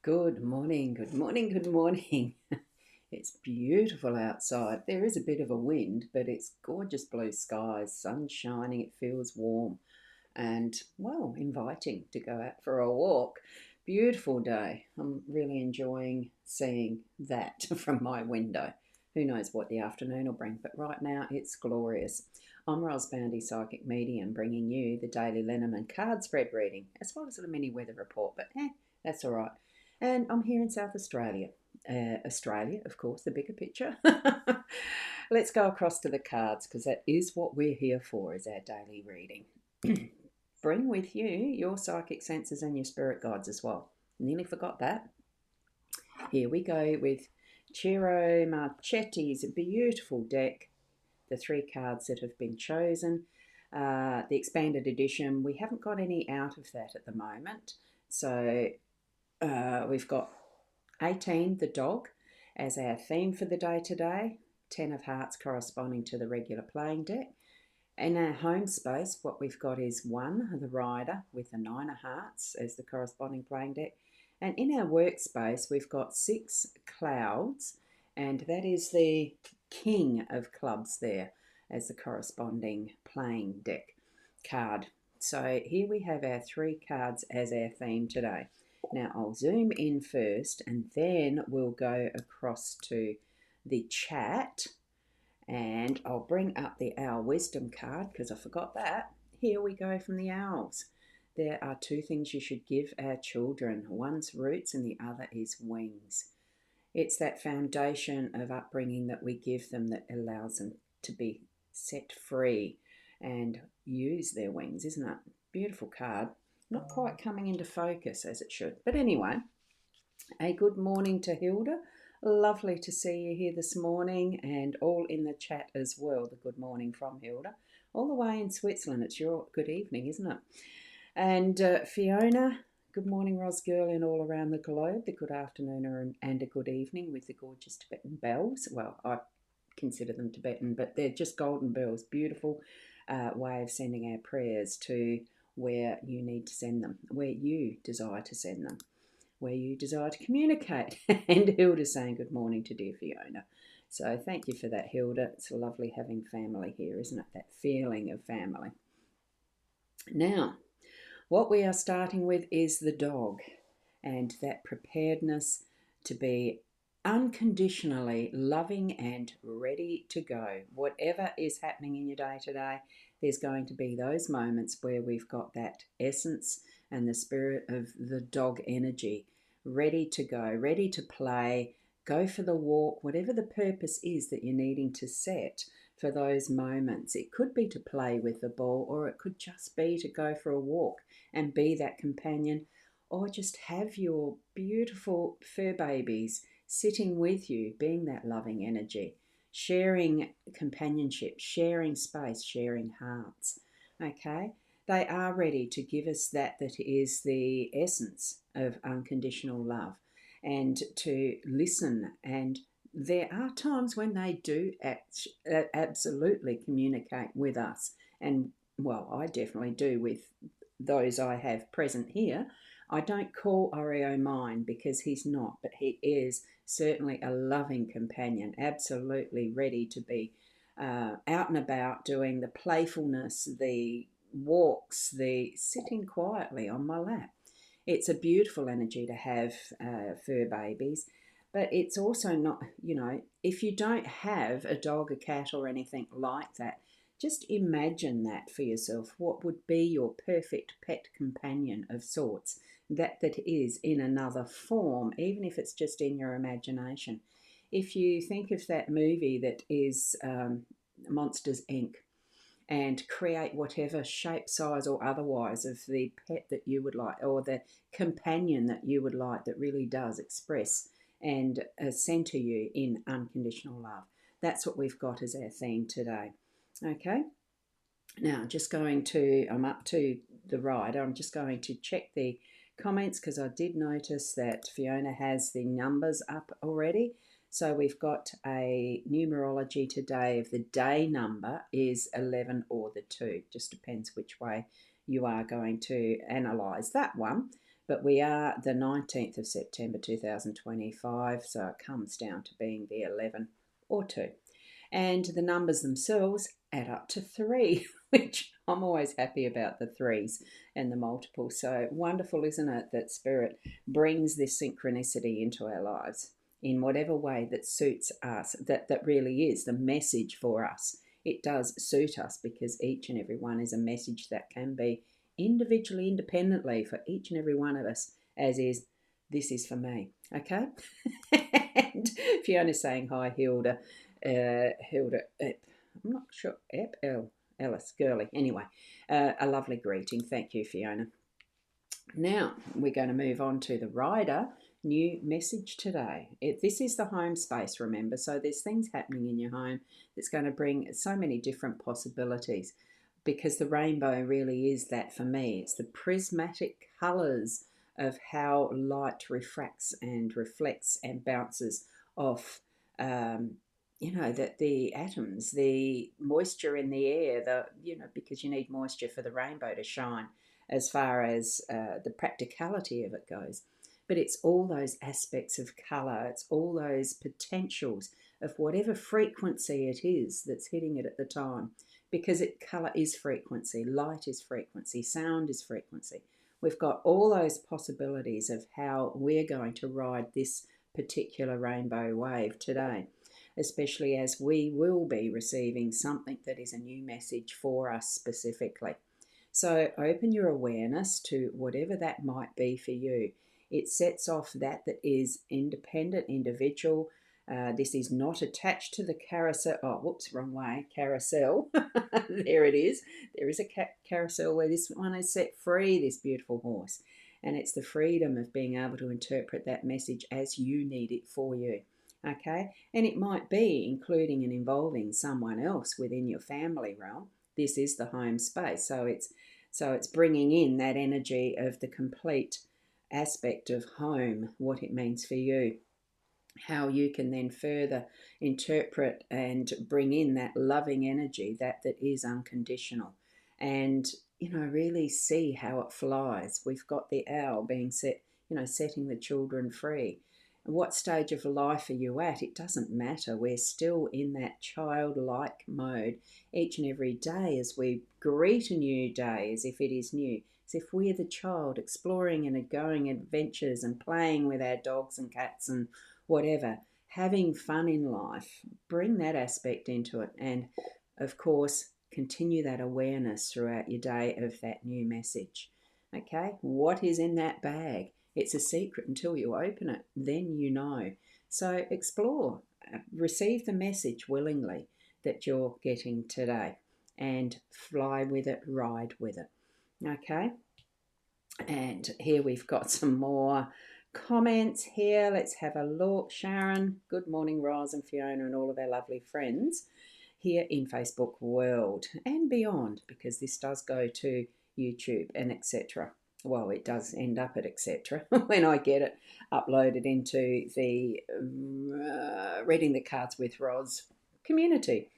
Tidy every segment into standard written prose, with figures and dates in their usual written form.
Good morning, good morning, good morning. It's beautiful outside. There is a bit of a wind, but it's gorgeous blue skies, sun shining, it feels warm and, well, inviting to go out for a walk. Beautiful day. I'm really enjoying seeing that from my window. Who knows what the afternoon will bring, but right now it's glorious. I'm Boundy, Psychic Medium, bringing you the daily Lenormand card spread reading, as well as a mini weather report, but that's all right. And I'm here in South Australia. Australia, of course, the bigger picture. Let's go across to the cards because that is what we're here for, is our daily reading. Bring with you your psychic senses and your spirit guides as well. Nearly forgot that. Here we go with Ciro Marchetti's beautiful deck, the three cards that have been chosen. The expanded edition, we haven't got any out of that at the moment. So we've got 18, the dog, as our theme for the day today. 10 of hearts corresponding to the regular playing deck. In our home space, what we've got is 1, the rider, with the 9 of hearts as the corresponding playing deck. And in our workspace, we've got 6 clouds, and that is the king of clubs there as the corresponding playing deck card. So here we have our 3 cards as our theme today. Now I'll zoom in first and then we'll go across to the chat and I'll bring up the Owl Wisdom card because I forgot that. Here we go from the owls. There are 2 things you should give our children. One's roots and the other is wings. It's that foundation of upbringing that we give them that allows them to be set free and use their wings, isn't it? Beautiful card. Not quite coming into focus as it should. But anyway, a good morning to Hilda. Lovely to see you here this morning and all in the chat as well. The good morning from Hilda. All the way in Switzerland. It's your good evening, isn't it? And Fiona, good morning, Ros girl, and all around the globe. The good afternoon and a good evening with the gorgeous Tibetan bells. Well, I consider them Tibetan, but they're just golden bells. Beautiful way of sending our prayers to where you need to send them, where you desire to send them, where you desire to communicate. And Hilda's saying good morning to dear Fiona. So thank you for that, Hilda. It's lovely having family here, isn't it? That feeling of family. Now, what we are starting with is the dog and that preparedness to be unconditionally loving and ready to go. Whatever is happening in your day today, there's going to be those moments where we've got that essence and the spirit of the dog energy ready to go, ready to play, go for the walk, whatever the purpose is that you're needing to set for those moments. It could be to play with the ball, or it could just be to go for a walk and be that companion, or just have your beautiful fur babies sitting with you, being that loving energy, sharing companionship, sharing space, sharing hearts. Okay? They are ready to give us that is the essence of unconditional love, and to listen. And there are times when they do absolutely communicate with us. And, well, I definitely do with those I have present here. I don't call Oreo mine because he's not, but he is certainly a loving companion, absolutely ready to be out and about doing the playfulness, the walks, the sitting quietly on my lap. It's a beautiful energy to have fur babies, but it's also not, if you don't have a dog, a cat, or anything like that, just imagine that for yourself. What would be your perfect pet companion of sorts? That is in another form, even if it's just in your imagination. If you think of that movie that is Monsters Inc., and create whatever shape, size, or otherwise of the pet that you would like, or the companion that you would like, that really does express and center you in unconditional love. That's what we've got as our theme today. Okay, now I'm up to the rider. I'm just going to check the comments because I did notice that Fiona has the numbers up already. So we've got a numerology today of the day number is 11 or the 2. Just depends which way you are going to analyse that one. but we are the 19th of September 2025, so it comes down to being the 11 or 2. And the numbers themselves add up to 3, which I'm always happy about the 3s and the multiples. So wonderful, isn't it, that Spirit brings this synchronicity into our lives in whatever way that suits us, that really is the message for us. It does suit us because each and every one is a message that can be individually, independently for each and every one of us, as is, this is for me, okay? And Fiona's saying hi, Hilda. Hilda, I'm not sure, Ellis, Gurley. Anyway, a lovely greeting. Thank you, Fiona. Now, we're going to move on to the rider new message today. This is the home space, remember, so there's things happening in your home that's going to bring so many different possibilities, because the rainbow really is that for me. It's the prismatic colours of how light refracts and reflects and bounces off, that the atoms, the moisture in the air, because you need moisture for the rainbow to shine, as far as the practicality of it goes. But it's all those aspects of colour, it's all those potentials of whatever frequency it is that's hitting it at the time. Because colour is frequency, light is frequency, sound is frequency. We've got all those possibilities of how we're going to ride this particular rainbow wave today, especially as we will be receiving something that is a new message for us specifically. So open your awareness to whatever that might be for you. It sets off that is independent, individual. This is not attached to the carousel. Oh, whoops, wrong way. Carousel. There it is. There is a carousel where this one is set free, this beautiful horse. And it's the freedom of being able to interpret that message as you need it for you. Okay? And it might be including and involving someone else within your family realm. This is the home space. So it's bringing in that energy of the complete aspect of home, what it means for you, how you can then further interpret and bring in that loving energy that is unconditional, and really see how it flies. We've got the owl being set, setting the children free. What stage of life are you at? It doesn't matter. We're still in that childlike mode each and every day as we greet a new day as if it is new, as if we're the child exploring and going adventures and playing with our dogs and cats and whatever, having fun in life. Bring that aspect into it, and of course continue that awareness throughout your day of that new message. Okay, what is in that bag? It's a secret until you open it, then you know. So explore, receive the message willingly that you're getting today, and fly with it, ride with it. Okay, and here we've got some more comments here. Let's have a look. Sharon, good morning, Roz and Fiona and all of our lovely friends here in Facebook world and beyond, because this does go to YouTube and etc. Well, it does end up at etc. when I get it uploaded into the Reading the Cards with Roz community.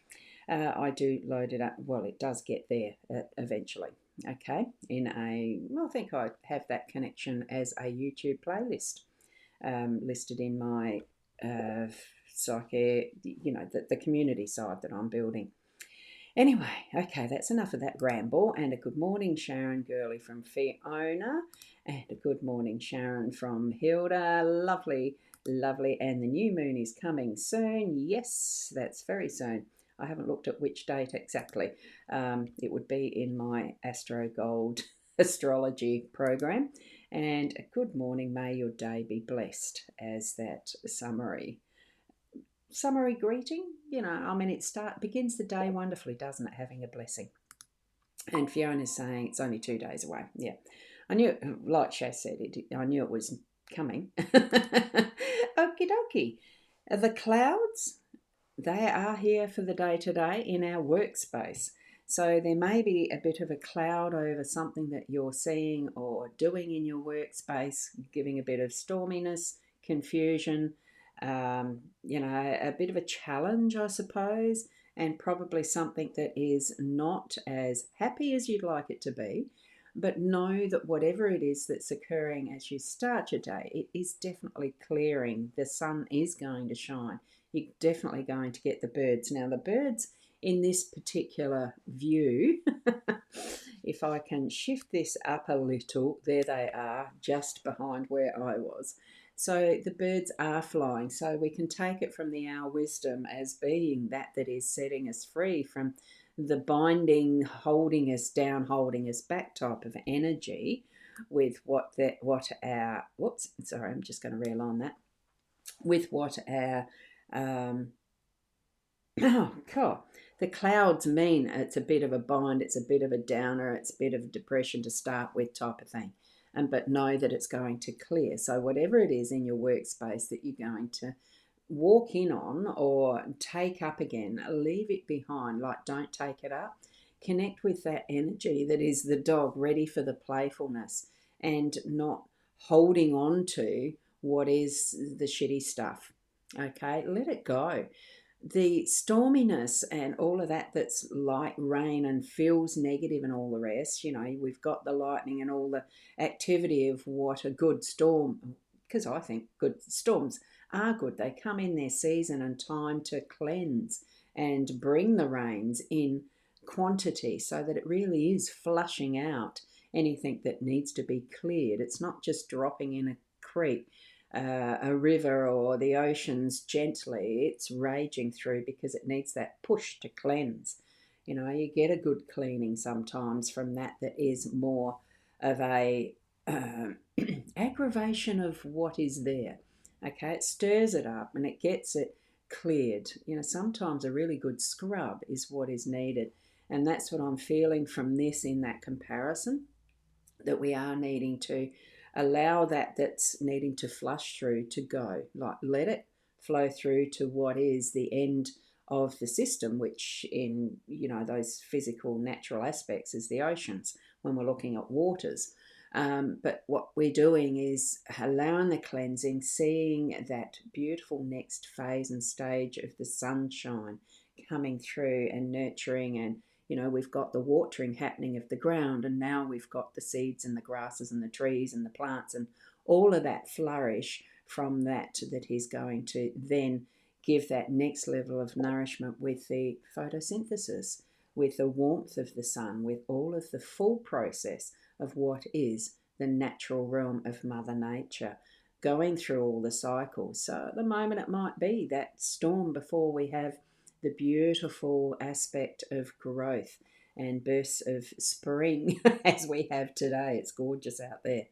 I do load it up. Well, it does get there eventually. Okay, I think I have that connection as a YouTube playlist listed in my the community side that I'm building. Anyway, okay, that's enough of that ramble. And a good morning, Sharon Gurley from Fiona, and a good morning, Sharon from Hilda. Lovely, lovely. And the new moon is coming soon. Yes, that's very soon. I haven't looked at which date exactly. It would be in my Astro Gold astrology program. And a good morning, may your day be blessed, as that summary greeting. It begins the day wonderfully, doesn't it, having a blessing. And Fiona's saying it's only 2 days away. Yeah, I knew, like Shaz said, I knew it was coming. Okie dokie. The clouds, they are here for the day today in our workspace. So there may be a bit of a cloud over something that you're seeing or doing in your workspace, giving a bit of storminess, confusion, a bit of a challenge, I suppose, and probably something that is not as happy as you'd like it to be. But know that whatever it is that's occurring as you start your day, it is definitely clearing. The sun is going to shine. You're definitely going to get the birds. Now, the birds in this particular view, if I can shift this up a little, there they are, just behind where I was. So the birds are flying. So we can take it from the Our Wisdom as being that is setting us free from the binding, holding us down, holding us back type of energy with I'm just going to realign that, with what our oh god, the clouds mean. It's a bit of a bind, it's a bit of a downer, it's a bit of depression to start with type of thing. But know that it's going to clear. So whatever it is in your workspace that you're going to walk in on or take up again, leave it behind. Like, don't take it up. Connect with that energy that is the dog, ready for the playfulness and not holding on to what is the shitty stuff. Okay, let it go. The storminess and all of that's like rain and feels negative and all the rest, we've got the lightning and all the activity of what a good storm, because I think good storms are good. They come in their season and time to cleanse and bring the rains in quantity so that it really is flushing out anything that needs to be cleared. It's not just dropping in a creek, a river or the oceans gently. It's raging through because it needs that push to cleanse. You get a good cleaning sometimes from that is more of a aggravation of what is there. Okay, it stirs it up and it gets it cleared. Sometimes a really good scrub is what is needed. And that's what I'm feeling from this in that comparison, that we are needing to allow that's needing to flush through to go. Like, let it flow through to what is the end of the system, which in those physical natural aspects is the oceans when we're looking at waters. But what we're doing is allowing the cleansing, seeing that beautiful next phase and stage of the sunshine coming through and nurturing. And we've got the watering happening of the ground, and now we've got the seeds and the grasses and the trees and the plants and all of that flourish from that is going to then give that next level of nourishment with the photosynthesis, with the warmth of the sun, with all of the full process of what is the natural realm of Mother Nature, going through all the cycles. So at the moment it might be that storm before we have the beautiful aspect of growth and bursts of spring as we have today. It's gorgeous out there.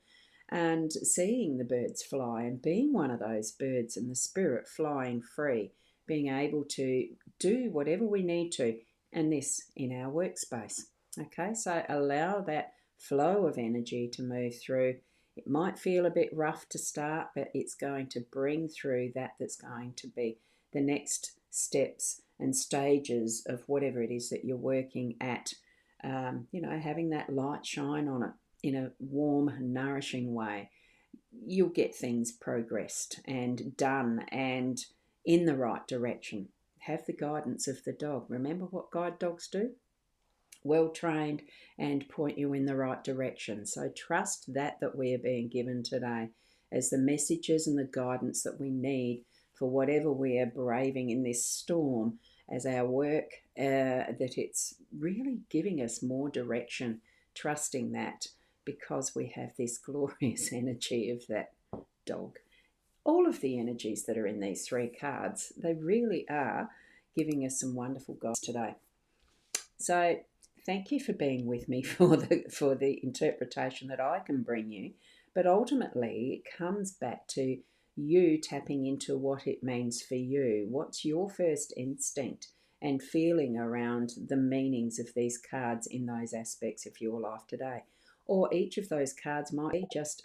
And seeing the birds fly and being one of those birds and the spirit flying free, being able to do whatever we need to, and this in our workspace. Okay, so allow that flow of energy to move through. It might feel a bit rough to start, but it's going to bring through that's going to be the next steps and stages of whatever it is that you're working at. Having that light shine on it in a warm, nourishing way. You'll get things progressed and done and in the right direction. Have the guidance of the dog. Remember what guide dogs do? Well trained and point you in the right direction. So trust that we are being given today as the messages and the guidance that we need for whatever we are braving in this storm as our work, that it's really giving us more direction, trusting that because we have this glorious energy of that dog. All of the energies that are in these three cards, they really are giving us some wonderful guides today. So thank you for being with me for the interpretation that I can bring you. But ultimately, it comes back to you tapping into what it means for you. What's your first instinct and feeling around the meanings of these cards in those aspects of your life today? Or each of those cards might be just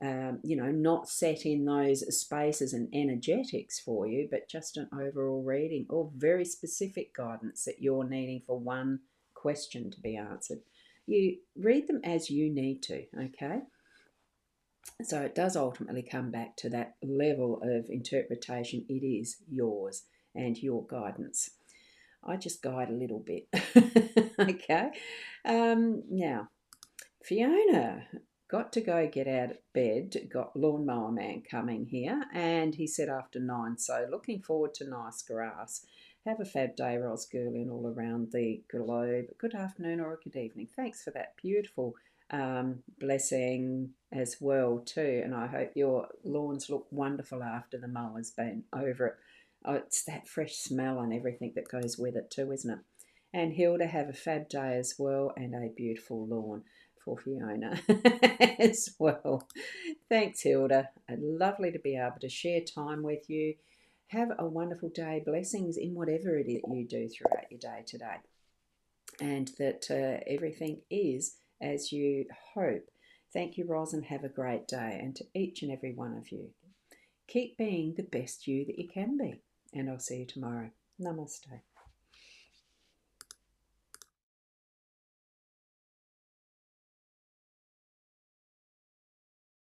not set in those spaces and energetics for you, but just an overall reading or very specific guidance that you're needing for one question to be answered. You read them as you need to, okay? So it does ultimately come back to that level of interpretation. It is yours and your guidance. I just guide a little bit, okay? Now, Fiona got to go get out of bed, got lawnmower man coming here, and he said after 9, so looking forward to nice grass. Have a fab day, Ros Girlin, all around the globe. Good afternoon or good evening. Thanks for that beautiful blessing as well too, and I hope your lawns look wonderful after the mower's been over it. Oh, it's that fresh smell and everything that goes with it too, isn't it? And Hilda, have a fab day as well and a beautiful lawn for Fiona as well. Thanks, Hilda. Lovely to be able to share time with you. Have a wonderful day. Blessings in whatever it is that you do throughout your day today. And that everything is as you hope. Thank you, Ros, and have a great day. And to each and every one of you, keep being the best you that you can be. And I'll see you tomorrow. Namaste.